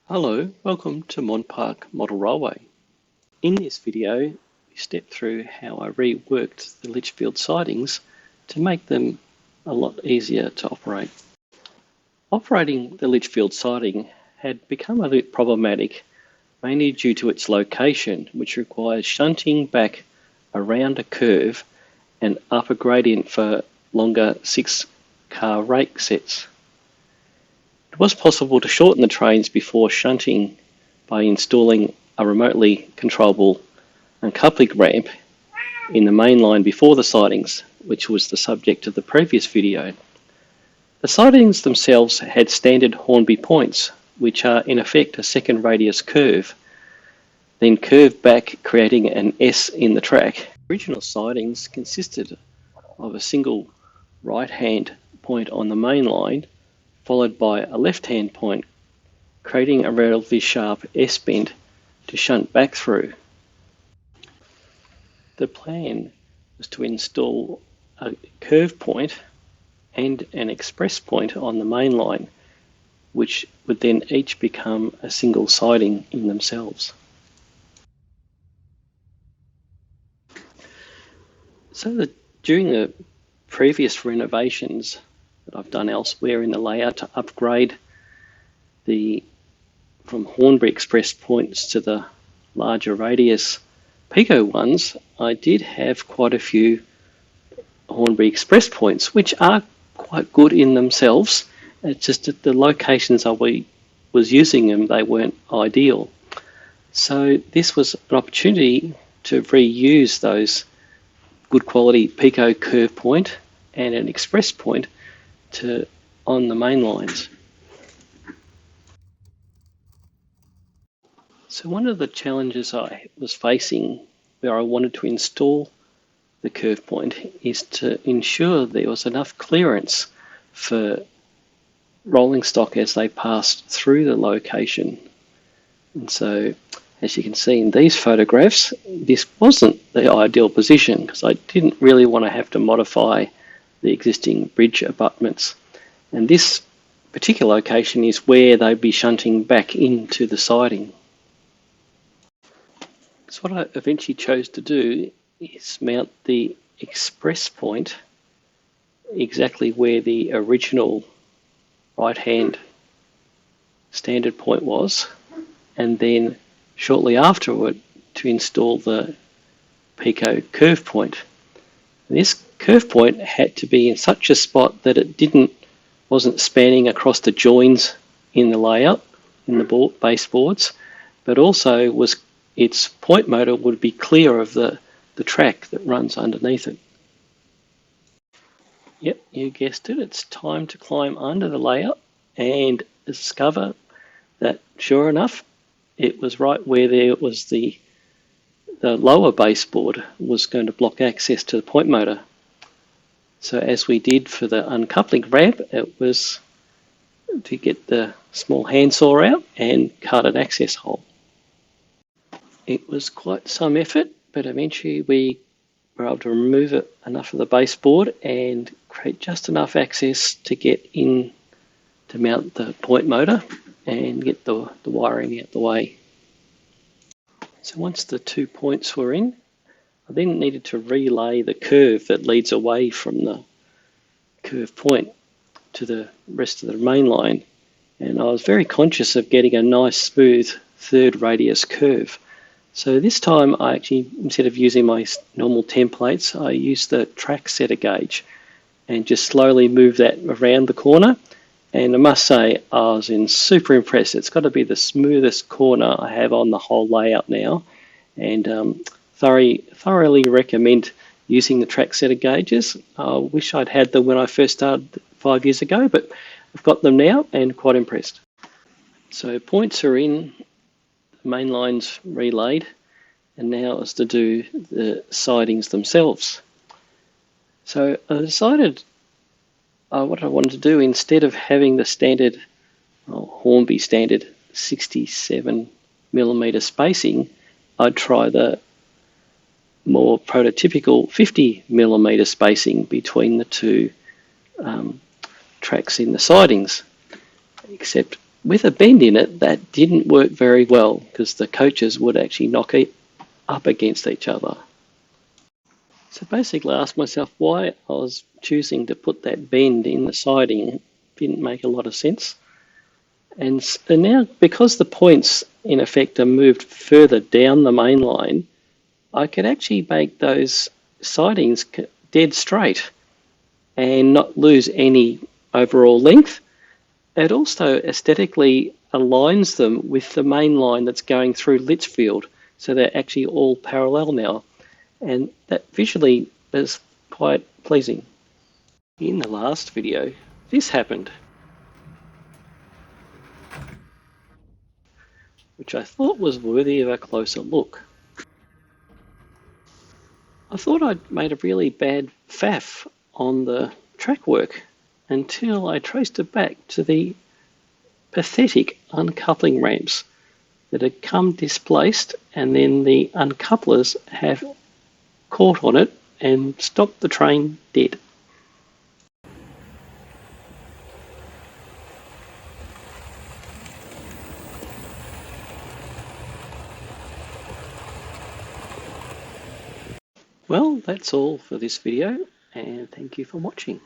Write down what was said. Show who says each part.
Speaker 1: Hello, welcome to Mont Park Model Railway. In this video, we step through how I reworked the Lichfield sidings to make them a lot easier to operate. Operating the Lichfield siding had become a bit problematic, mainly due to its location, which requires shunting back around a curve and up a gradient for longer 6-car rake sets. It was possible to shorten the trains before shunting by installing a remotely controllable uncoupling ramp in the main line before the sidings, which was the subject of the previous video. The sidings themselves had standard Hornby points, which are in effect a second radius curve, then curved back, creating an S in the track. Original sidings consisted of a single right-hand point on the main line, followed by a left-hand point, creating a relatively sharp S-bend to shunt back through. The plan was to install a curve point and an express point on the main line, which would then each become a single siding in themselves. So during the previous renovations that I've done elsewhere in the layout to upgrade from Hornby express points to the larger radius Peco ones, I did have quite a few Hornby express points, which are quite good in themselves. It's just that the locations I was using them, they weren't ideal. So this was an opportunity to reuse those good quality Peco curve point and an express point on the main lines. So one of the challenges I was facing where I wanted to install the curve point is to ensure there was enough clearance for rolling stock as they passed through the location. And so, as you can see in these photographs, this wasn't the ideal position because I didn't really want to have to modify the existing bridge abutments. And this particular location is where they'd be shunting back into the siding. So what I eventually chose to do is mount the express point exactly where the original right-hand standard point was, and then shortly afterward to install the Peco curve point. And this curve point had to be in such a spot that it wasn't spanning across the joins in the layout in the baseboards, but also its point motor would be clear of the track that runs underneath it. Yep, you guessed it, it's time to climb under the layout and discover that sure enough it was right where there was the lower baseboard was going to block access to the point motor. So as we did for the uncoupling ramp, it was to get the small handsaw out and cut an access hole. It was quite some effort, but eventually we were able to remove enough of the baseboard and create just enough access to get in to mount the point motor and get the wiring out the way. So once the 2 points were in, I then needed to relay the curve that leads away from the curve point to the rest of the main line. And I was very conscious of getting a nice smooth third radius curve. So this time I actually, instead of using my normal templates, I used the track setter gauge and just slowly moved that around the corner. And I must say, I was super impressed. It's got to be the smoothest corner I have on the whole layout now. And thoroughly recommend using the track setter gauges. I wish I'd had them when I first started 5 years ago, but I've got them now and quite impressed. So points are in, the main line's relayed, and now is to do the sidings themselves. So I decided what I wanted to do, instead of having the standard Hornby standard 67mm spacing, I'd try the more prototypical 50mm spacing between the two tracks in the sidings, except with a bend in it, that didn't work very well because the coaches would actually knock it up against each other. So basically I asked myself why I was choosing to put that bend in the siding. It didn't make a lot of sense. And now, because the points in effect are moved further down the main line, I could actually make those sidings dead straight and not lose any overall length. It also aesthetically aligns them with the main line that's going through Lichfield, so they're actually all parallel now, and that visually is quite pleasing. In the last video, this happened, which I thought was worthy of a closer look. I thought I'd made a really bad faff on the track work until I traced it back to the pathetic uncoupling ramps that had come displaced, and then the uncouplers have caught on it and stopped the train dead. Well, that's all for this video, and thank you for watching.